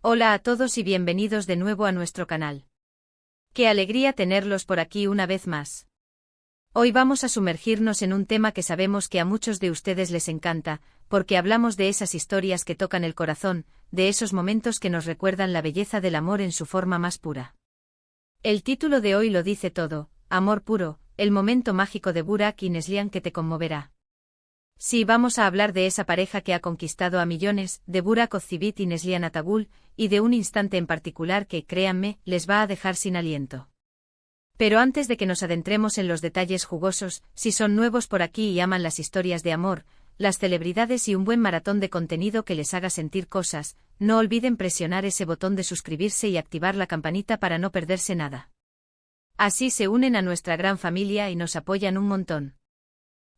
Hola a todos y bienvenidos de nuevo a nuestro canal. Qué alegría tenerlos por aquí una vez más. Hoy vamos a sumergirnos en un tema que sabemos que a muchos de ustedes les encanta, porque hablamos de esas historias que tocan el corazón, de esos momentos que nos recuerdan la belleza del amor en su forma más pura. El título de hoy lo dice todo: Amor puro, el momento mágico de Burak y Neslihan que te conmoverá. Sí, vamos a hablar de esa pareja que ha conquistado a millones, de Burak Özçivit y Neslihan Atagül, y de un instante en particular que, créanme, les va a dejar sin aliento. Pero antes de que nos adentremos en los detalles jugosos, si son nuevos por aquí y aman las historias de amor, las celebridades y un buen maratón de contenido que les haga sentir cosas, no olviden presionar ese botón de suscribirse y activar la campanita para no perderse nada. Así se unen a nuestra gran familia y nos apoyan un montón.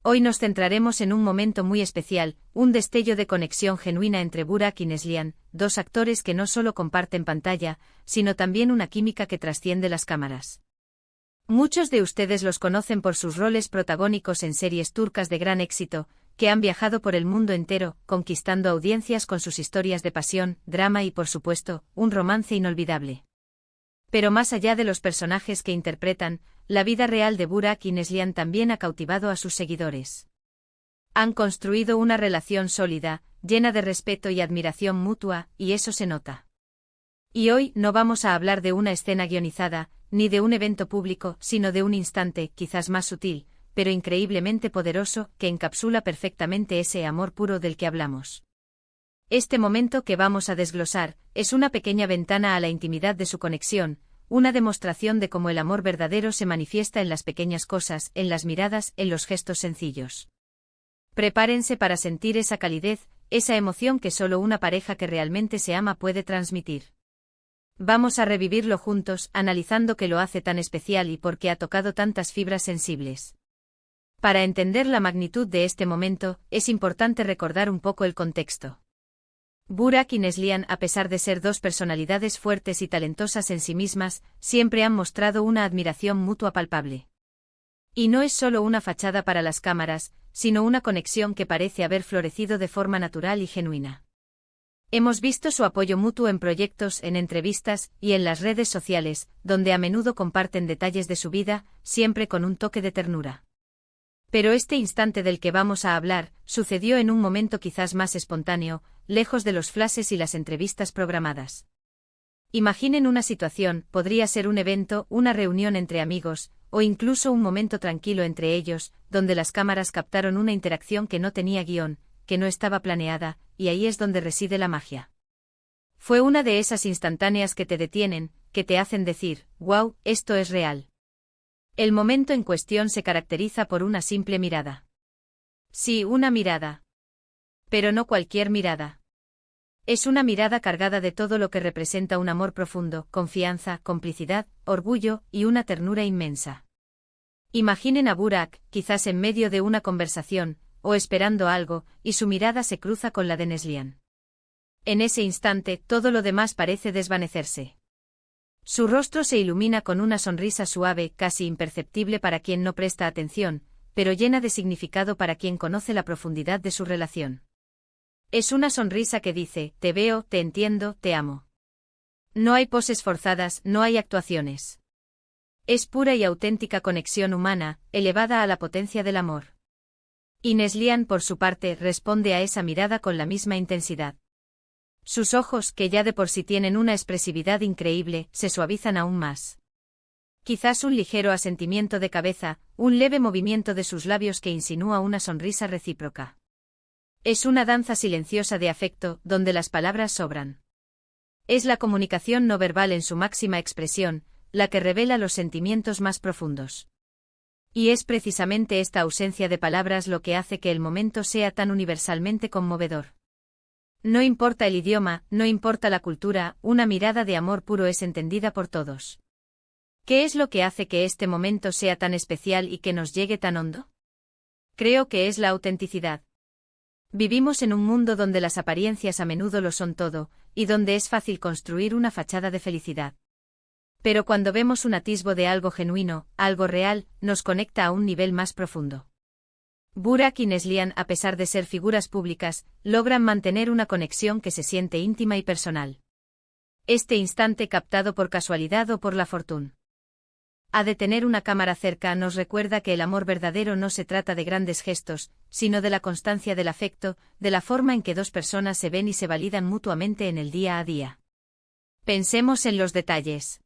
Hoy nos centraremos en un momento muy especial, un destello de conexión genuina entre Burak y Neslihan, dos actores que no solo comparten pantalla, sino también una química que trasciende las cámaras. Muchos de ustedes los conocen por sus roles protagónicos en series turcas de gran éxito, que han viajado por el mundo entero, conquistando audiencias con sus historias de pasión, drama y, por supuesto, un romance inolvidable. Pero más allá de los personajes que interpretan, la vida real de Burak y Neslihan también ha cautivado a sus seguidores. Han construido una relación sólida, llena de respeto y admiración mutua, y eso se nota. Y hoy no vamos a hablar de una escena guionizada, ni de un evento público, sino de un instante, quizás más sutil, pero increíblemente poderoso, que encapsula perfectamente ese amor puro del que hablamos. Este momento que vamos a desglosar, es una pequeña ventana a la intimidad de su conexión, una demostración de cómo el amor verdadero se manifiesta en las pequeñas cosas, en las miradas, en los gestos sencillos. Prepárense para sentir esa calidez, esa emoción que solo una pareja que realmente se ama puede transmitir. Vamos a revivirlo juntos, analizando qué lo hace tan especial y por qué ha tocado tantas fibras sensibles. Para entender la magnitud de este momento, es importante recordar un poco el contexto. Burak y Neslihan, a pesar de ser dos personalidades fuertes y talentosas en sí mismas, siempre han mostrado una admiración mutua palpable. Y no es solo una fachada para las cámaras, sino una conexión que parece haber florecido de forma natural y genuina. Hemos visto su apoyo mutuo en proyectos, en entrevistas y en las redes sociales, donde a menudo comparten detalles de su vida, siempre con un toque de ternura. Pero este instante del que vamos a hablar, sucedió en un momento quizás más espontáneo, lejos de los flashes y las entrevistas programadas. Imaginen una situación, podría ser un evento, una reunión entre amigos, o incluso un momento tranquilo entre ellos, donde las cámaras captaron una interacción que no tenía guión, que no estaba planeada, y ahí es donde reside la magia. Fue una de esas instantáneas que te detienen, que te hacen decir, «Wow, esto es real». El momento en cuestión se caracteriza por una simple mirada. Sí, una mirada. Pero no cualquier mirada. Es una mirada cargada de todo lo que representa un amor profundo, confianza, complicidad, orgullo y una ternura inmensa. Imaginen a Burak, quizás en medio de una conversación, o esperando algo, y su mirada se cruza con la de Neslihan. En ese instante, todo lo demás parece desvanecerse. Su rostro se ilumina con una sonrisa suave, casi imperceptible para quien no presta atención, pero llena de significado para quien conoce la profundidad de su relación. Es una sonrisa que dice, te veo, te entiendo, te amo. No hay poses forzadas, no hay actuaciones. Es pura y auténtica conexión humana, elevada a la potencia del amor. Y Neslihan, por su parte, responde a esa mirada con la misma intensidad. Sus ojos, que ya de por sí tienen una expresividad increíble, se suavizan aún más. Quizás un ligero asentimiento de cabeza, un leve movimiento de sus labios que insinúa una sonrisa recíproca. Es una danza silenciosa de afecto, donde las palabras sobran. Es la comunicación no verbal en su máxima expresión, la que revela los sentimientos más profundos. Y es precisamente esta ausencia de palabras lo que hace que el momento sea tan universalmente conmovedor. No importa el idioma, no importa la cultura, una mirada de amor puro es entendida por todos. ¿Qué es lo que hace que este momento sea tan especial y que nos llegue tan hondo? Creo que es la autenticidad. Vivimos en un mundo donde las apariencias a menudo lo son todo, y donde es fácil construir una fachada de felicidad. Pero cuando vemos un atisbo de algo genuino, algo real, nos conecta a un nivel más profundo. Burak y Neslihan, a pesar de ser figuras públicas, logran mantener una conexión que se siente íntima y personal. Este instante captado por casualidad o por la fortuna. A de tener una cámara cerca nos recuerda que el amor verdadero no se trata de grandes gestos, sino de la constancia del afecto, de la forma en que dos personas se ven y se validan mutuamente en el día a día. Pensemos en los detalles.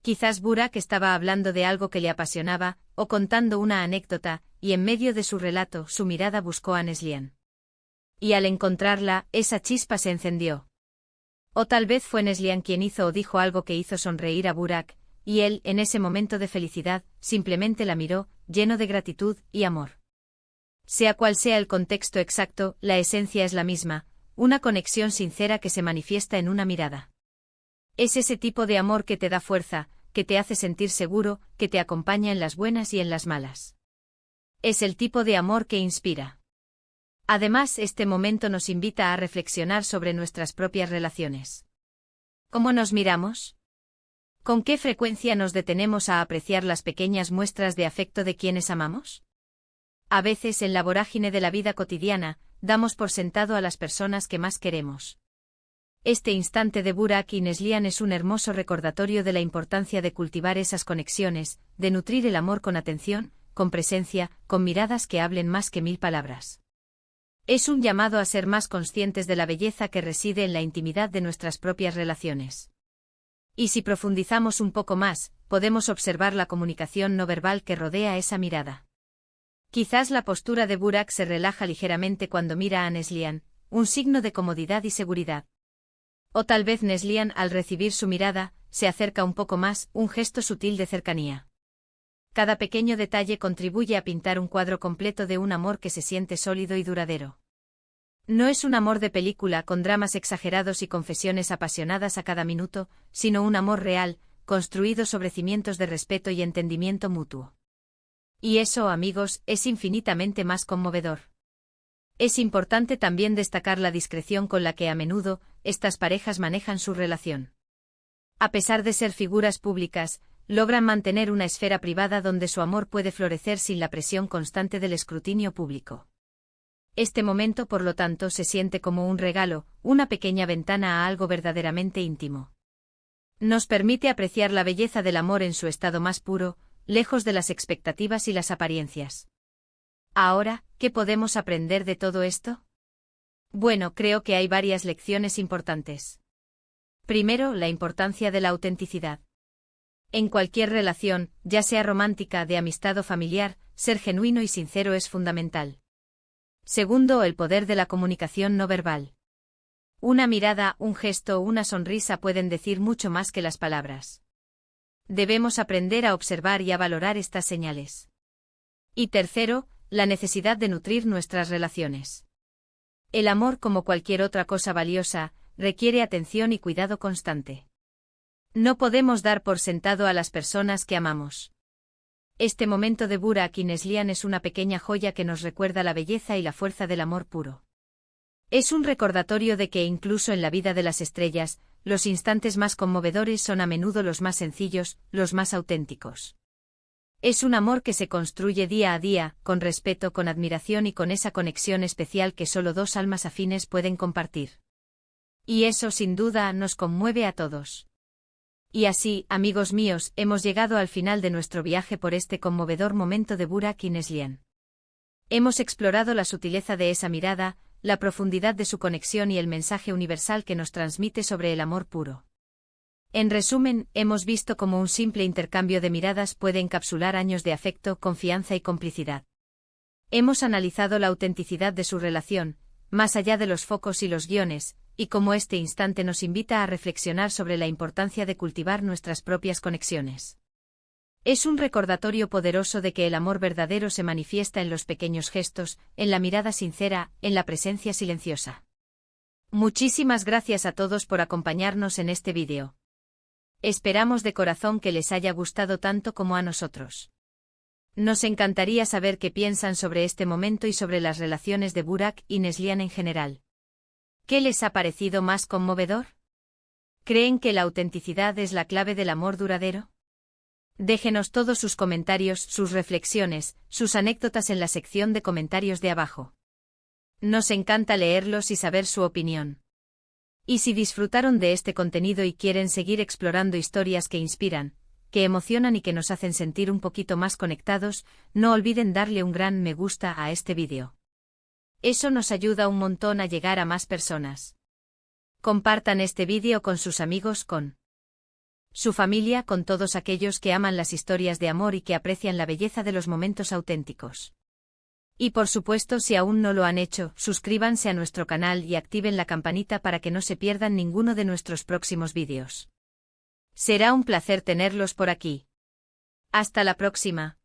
Quizás Burak estaba hablando de algo que le apasionaba, o contando una anécdota, y en medio de su relato su mirada buscó a Neslihan. Y al encontrarla, esa chispa se encendió. O tal vez fue Neslihan quien hizo o dijo algo que hizo sonreír a Burak, y él, en ese momento de felicidad, simplemente la miró, lleno de gratitud y amor. Sea cual sea el contexto exacto, la esencia es la misma, una conexión sincera que se manifiesta en una mirada. Es ese tipo de amor que te da fuerza, que te hace sentir seguro, que te acompaña en las buenas y en las malas. Es el tipo de amor que inspira. Además, este momento nos invita a reflexionar sobre nuestras propias relaciones. ¿Cómo nos miramos? ¿Con qué frecuencia nos detenemos a apreciar las pequeñas muestras de afecto de quienes amamos? A veces, en la vorágine de la vida cotidiana, damos por sentado a las personas que más queremos. Este instante de Burak y Neslihan es un hermoso recordatorio de la importancia de cultivar esas conexiones, de nutrir el amor con atención, con presencia, con miradas que hablen más que 1000 palabras. Es un llamado a ser más conscientes de la belleza que reside en la intimidad de nuestras propias relaciones. Y si profundizamos un poco más, podemos observar la comunicación no verbal que rodea esa mirada. Quizás la postura de Burak se relaja ligeramente cuando mira a Neslihan, un signo de comodidad y seguridad. O tal vez Neslihan, al recibir su mirada, se acerca un poco más, un gesto sutil de cercanía. Cada pequeño detalle contribuye a pintar un cuadro completo de un amor que se siente sólido y duradero. No es un amor de película con dramas exagerados y confesiones apasionadas a cada minuto, sino un amor real, construido sobre cimientos de respeto y entendimiento mutuo. Y eso, amigos, es infinitamente más conmovedor. Es importante también destacar la discreción con la que a menudo estas parejas manejan su relación. A pesar de ser figuras públicas, logran mantener una esfera privada donde su amor puede florecer sin la presión constante del escrutinio público. Este momento, por lo tanto, se siente como un regalo, una pequeña ventana a algo verdaderamente íntimo. Nos permite apreciar la belleza del amor en su estado más puro, lejos de las expectativas y las apariencias. Ahora, ¿qué podemos aprender de todo esto? Bueno, creo que hay varias lecciones importantes. Primero, la importancia de la autenticidad. En cualquier relación, ya sea romántica, de amistad o familiar, ser genuino y sincero es fundamental. Segundo, el poder de la comunicación no verbal. Una mirada, un gesto o una sonrisa pueden decir mucho más que las palabras. Debemos aprender a observar y a valorar estas señales. Y tercero, la necesidad de nutrir nuestras relaciones. El amor, como cualquier otra cosa valiosa, requiere atención y cuidado constante. No podemos dar por sentado a las personas que amamos. Este momento de Burak y Neslihan es una pequeña joya que nos recuerda la belleza y la fuerza del amor puro. Es un recordatorio de que incluso en la vida de las estrellas, los instantes más conmovedores son a menudo los más sencillos, los más auténticos. Es un amor que se construye día a día, con respeto, con admiración y con esa conexión especial que solo dos almas afines pueden compartir. Y eso sin duda nos conmueve a todos. Y así, amigos míos, hemos llegado al final de nuestro viaje por este conmovedor momento de Burak y Neslihan. Hemos explorado la sutileza de esa mirada, la profundidad de su conexión y el mensaje universal que nos transmite sobre el amor puro. En resumen, hemos visto cómo un simple intercambio de miradas puede encapsular años de afecto, confianza y complicidad. Hemos analizado la autenticidad de su relación, más allá de los focos y los guiones, y cómo este instante nos invita a reflexionar sobre la importancia de cultivar nuestras propias conexiones. Es un recordatorio poderoso de que el amor verdadero se manifiesta en los pequeños gestos, en la mirada sincera, en la presencia silenciosa. Muchísimas gracias a todos por acompañarnos en este vídeo. Esperamos de corazón que les haya gustado tanto como a nosotros. Nos encantaría saber qué piensan sobre este momento y sobre las relaciones de Burak y Neslihan en general. ¿Qué les ha parecido más conmovedor? ¿Creen que la autenticidad es la clave del amor duradero? Déjenos todos sus comentarios, sus reflexiones, sus anécdotas en la sección de comentarios de abajo. Nos encanta leerlos y saber su opinión. Y si disfrutaron de este contenido y quieren seguir explorando historias que inspiran, que emocionan y que nos hacen sentir un poquito más conectados, no olviden darle un gran me gusta a este vídeo. Eso nos ayuda un montón a llegar a más personas. Compartan este vídeo con sus amigos, con su familia, con todos aquellos que aman las historias de amor y que aprecian la belleza de los momentos auténticos. Y por supuesto, si aún no lo han hecho, suscríbanse a nuestro canal y activen la campanita para que no se pierdan ninguno de nuestros próximos vídeos. Será un placer tenerlos por aquí. Hasta la próxima.